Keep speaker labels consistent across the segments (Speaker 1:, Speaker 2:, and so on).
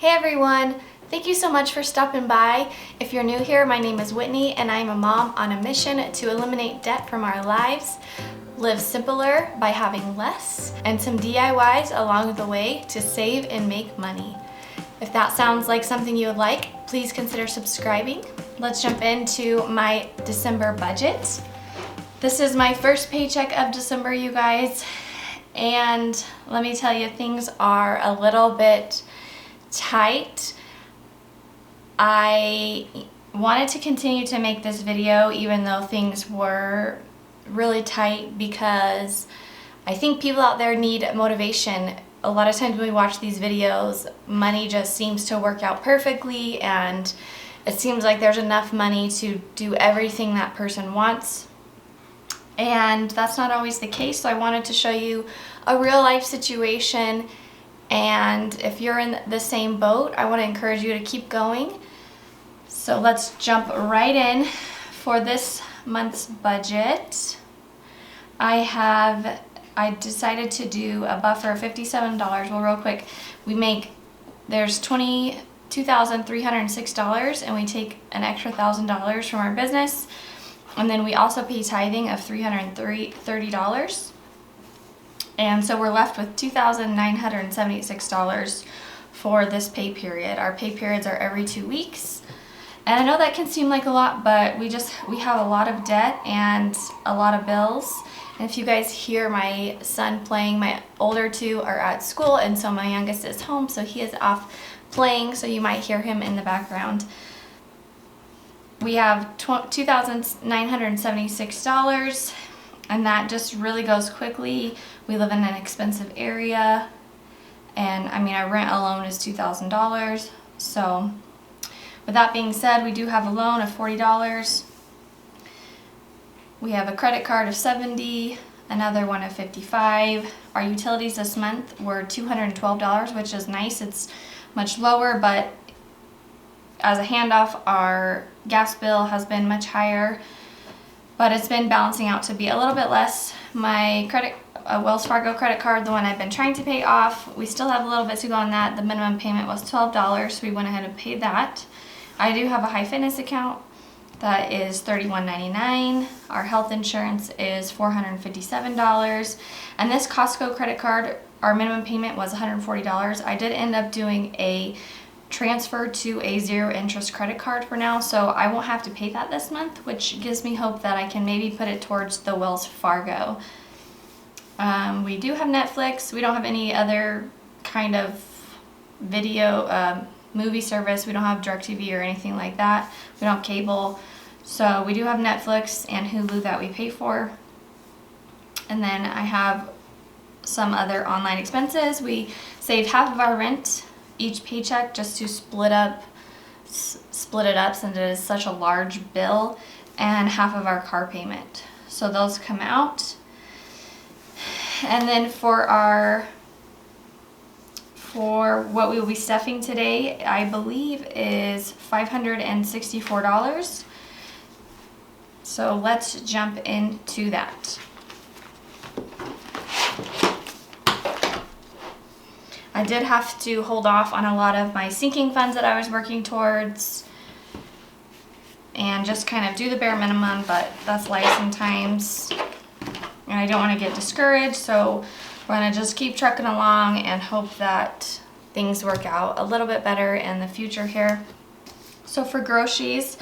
Speaker 1: Hey everyone! Thank you so much for stopping by. If you're new here, my name is Whitney and I'm a mom on a mission to eliminate debt from our lives, live simpler by having less, and some DIYs along the way to save and make money. If that sounds like something you would like, please consider subscribing. Let's jump into my December budget. This is my first paycheck of December, you guys, and let me tell you, things are a little bit tight. I wanted to continue to make this video even though things were really tight because I think people out there need motivation. A lot of times when we watch these videos, money just seems to work out perfectly and it seems like there's enough money to do everything that person wants. And that's not always the case, so I wanted to show you a real life situation. And if you're in the same boat, I want to encourage you to keep going. So let's jump right in. For this month's budget, I decided to do a buffer of $57. Well, real quick, there's $22,306 and we take an extra $1,000 from our business. And then we also pay tithing of $330. And so we're left with $2,976 for this pay period. Our pay periods are every 2 weeks. And I know that can seem like a lot, but we have a lot of debt and a lot of bills. And if you guys hear my son playing, my older two are at school, and so my youngest is home, so he is off playing, so you might hear him in the background. We have $2,976. And that just really goes quickly. We live in an expensive area, and I mean our rent alone is $2,000. So with that being said, we do have a loan of $40. We have a credit card of $70, another one of $55. Our utilities this month were $212, which is nice. It's much lower, but as a handoff, our gas bill has been much higher. But it's been balancing out to be a little bit less. My Wells Fargo credit card, the one I've been trying to pay off, we still have a little bit to go on that. The minimum payment was $12, so we went ahead and paid that. I do have a high fitness account that is $31.99. Our health insurance is $457. And this Costco credit card, our minimum payment was $140. I did end up doing a transfer to a zero interest credit card for now, so I won't have to pay that this month, which gives me hope that I can maybe put it towards the Wells Fargo. We do have Netflix. We don't have any other kind of video movie service. We don't have DirecTV or anything like that. We don't have cable. So we do have Netflix and Hulu that we pay for. And then I have some other online expenses. We saved half of our rent each paycheck just to split it up since it is such a large bill, and half of our car payment. So those come out. And then for what we will be stuffing today, I believe is $564. So let's jump into that. I did have to hold off on a lot of my sinking funds that I was working towards and just kind of do the bare minimum, but that's life sometimes. And I don't want to get discouraged, so we're going to just keep trucking along and hope that things work out a little bit better in the future here. So for groceries,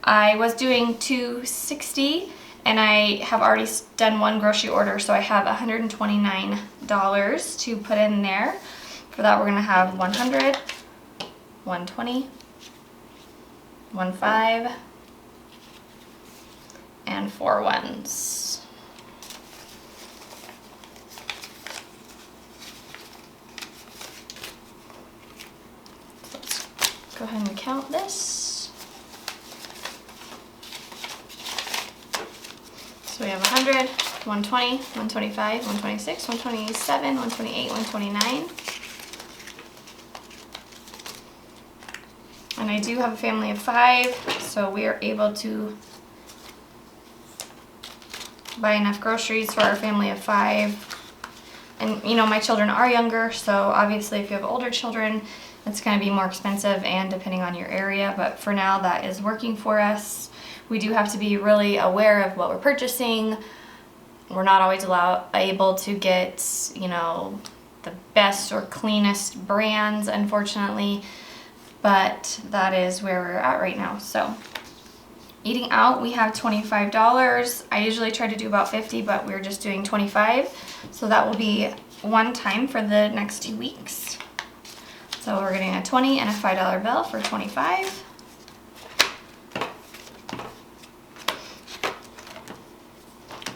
Speaker 1: I was doing $260 and I have already done one grocery order, so I have $129 to put in there. For that, we're going to have 100, 120, 15, and 4 ones. Let's go ahead and count this. So we have 100, 120, 125, 126, 127, 128, 129. And I do have a family of 5, so we are able to buy enough groceries for our family of 5. And you know, my children are younger, so obviously if you have older children, it's going to be more expensive and depending on your area, but for now that is working for us. We do have to be really aware of what we're purchasing. We're not always able to get, you know, the best or cleanest brands, unfortunately, but that is where we're at right now. So eating out, we have $25. I usually try to do about 50, but we're just doing 25. So that will be one time for the next 2 weeks. So we're getting a 20 and a $5 bill for 25.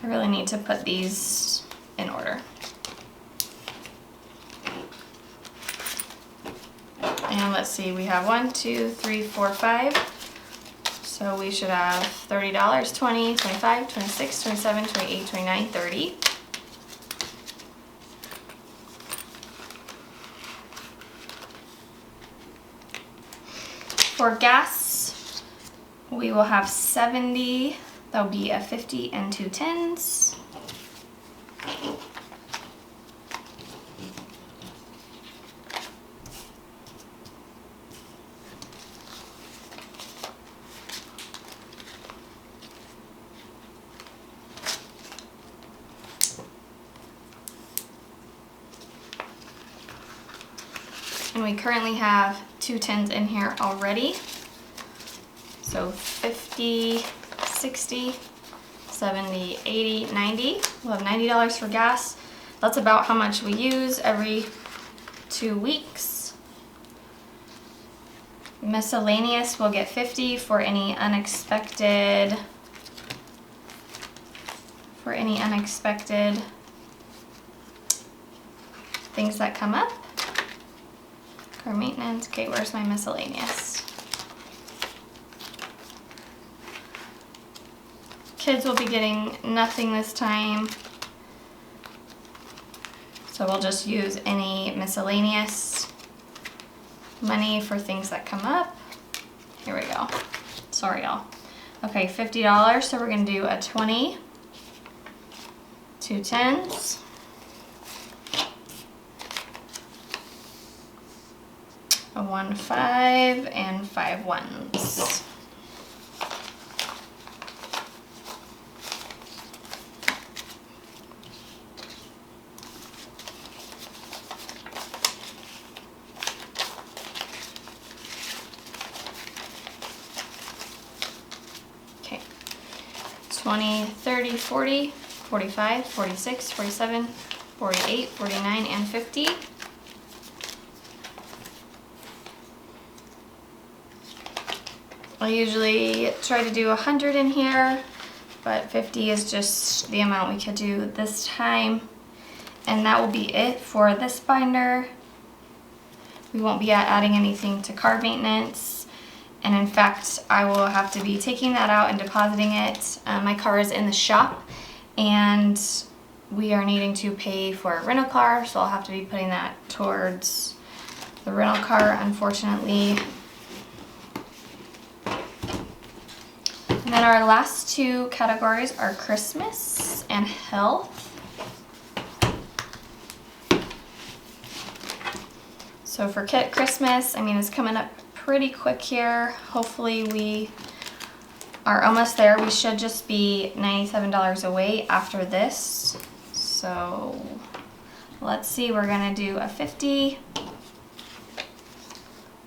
Speaker 1: I really need to put these in order. And let's see, we have 1, 2, 3, 4, 5. So we should have $30, 20, 25, 26, 27, 28, 29, 30. For gas, we will have 70. That'll be a 50 and 2 10s. And we currently have 2 10s in here already. So 50, 60, 70, 80, 90. We'll have $90 for gas. That's about how much we use every 2 weeks. Miscellaneous, we'll get 50 for any unexpected things that come up. Car maintenance. Okay, where's my miscellaneous? Kids will be getting nothing this time, so we'll just use any miscellaneous money for things that come up. Here we go. Sorry, y'all. Okay, $50, so we're gonna do a 20, 2 10s, a 1 5, and 5 1s. Okay, 20, 30, 40, 45, 46, 47, 48, 49, and 50. I usually try to do 100 in here, but 50 is just the amount we could do this time. And that will be it for this binder. We won't be adding anything to car maintenance. And in fact, I will have to be taking that out and depositing it. My car is in the shop and we are needing to pay for a rental car, so I'll have to be putting that towards the rental car, unfortunately. And then our last 2 categories are Christmas and health. So for Christmas, I mean, it's coming up pretty quick here. Hopefully we are almost there. We should just be $97 away after this. So let's see, we're gonna do a 50,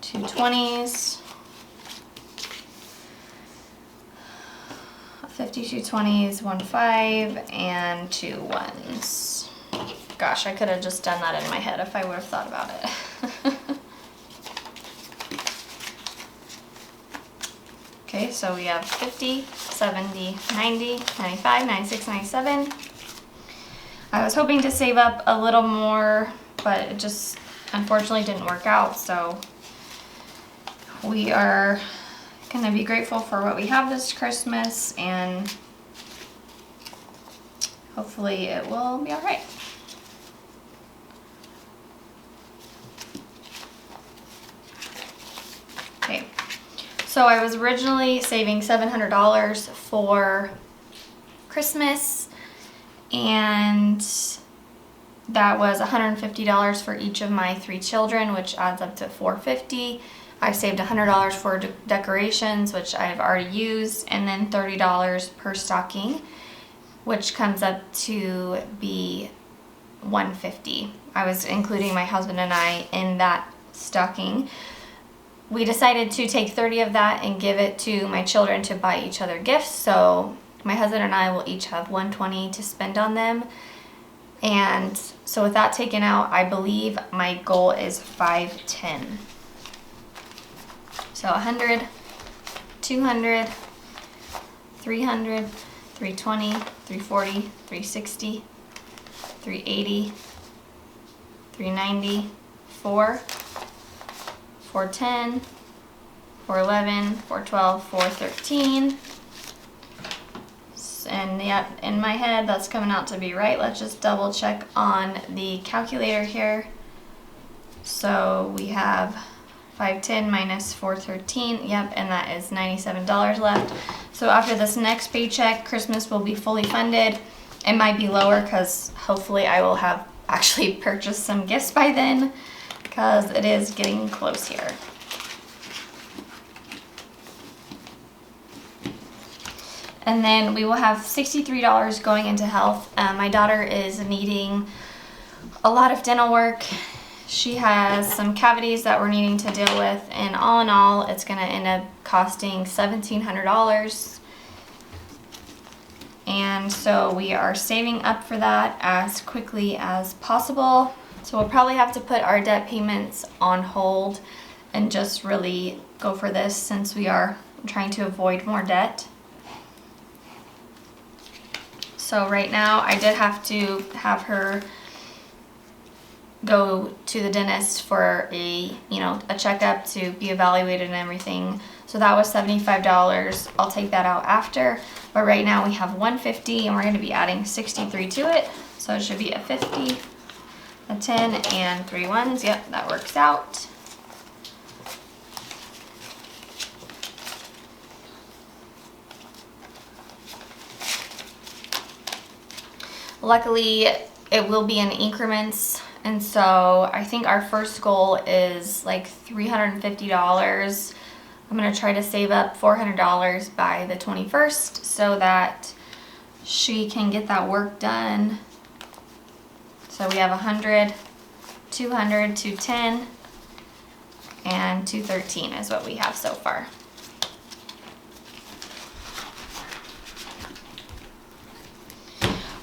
Speaker 1: 2 20s, 50, 2 20s, 1 5, and 2 1s. Gosh, I could have just done that in my head if I would have thought about it. Okay, so we have 50, 70, 90, 95, 96, 97. I was hoping to save up a little more, but it just unfortunately didn't work out. So we are going to be grateful for what we have this Christmas, and hopefully it will be all right. Okay, so I was originally saving $700 for Christmas, and that was $150 for each of my 3 children, which adds up to $450. I saved $100 for decorations, which I've already used, and then $30 per stocking, which comes up to be $150. I was including my husband and I in that stocking. We decided to take 30 of that and give it to my children to buy each other gifts. So my husband and I will each have $120 to spend on them. And so with that taken out, I believe my goal is $510. So 100, 200, 300, 320, 340, 360, 380, 390, 4, 410, 411, 412, 413. And yep, in my head that's coming out to be right. Let's just double check on the calculator here. So we have 510 minus 413, yep, and that is $97 left. So after this next paycheck, Christmas will be fully funded. It might be lower because hopefully I will have actually purchased some gifts by then, because it is getting close here. And then we will have $63 going into health. My daughter is needing a lot of dental work. She has some cavities that we're needing to deal with, and all in all, it's gonna end up costing $1,700. And so we are saving up for that as quickly as possible. So we'll probably have to put our debt payments on hold and just really go for this, since we are trying to avoid more debt. So right now I did have to have her go to the dentist for a checkup to be evaluated and everything. So that was $75. I'll take that out after. But right now we have $150, and we're going to be adding 63 to it. So it should be a 50, a 10, and 3 ones. Yep, that works out. Luckily, it will be in increments, and so I think our first goal is like $350. I'm going to try to save up $400 by the 21st so that she can get that work done. So we have 100, 200, 210, and 213 is what we have so far.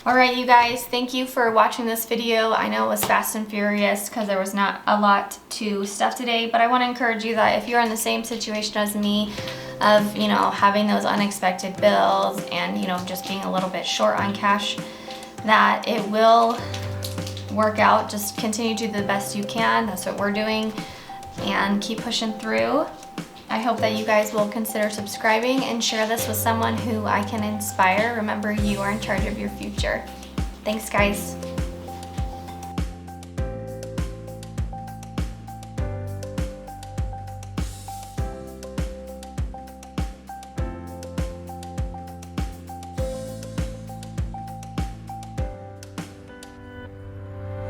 Speaker 1: Alright you guys, thank you for watching this video. I know it was fast and furious because there was not a lot to stuff today, but I want to encourage you that if you're in the same situation as me of, having those unexpected bills and, just being a little bit short on cash, that it will work out. Just continue to do the best you can. That's what we're doing, and keep pushing through. I hope that you guys will consider subscribing and share this with someone who I can inspire. Remember, you are in charge of your future. Thanks, guys.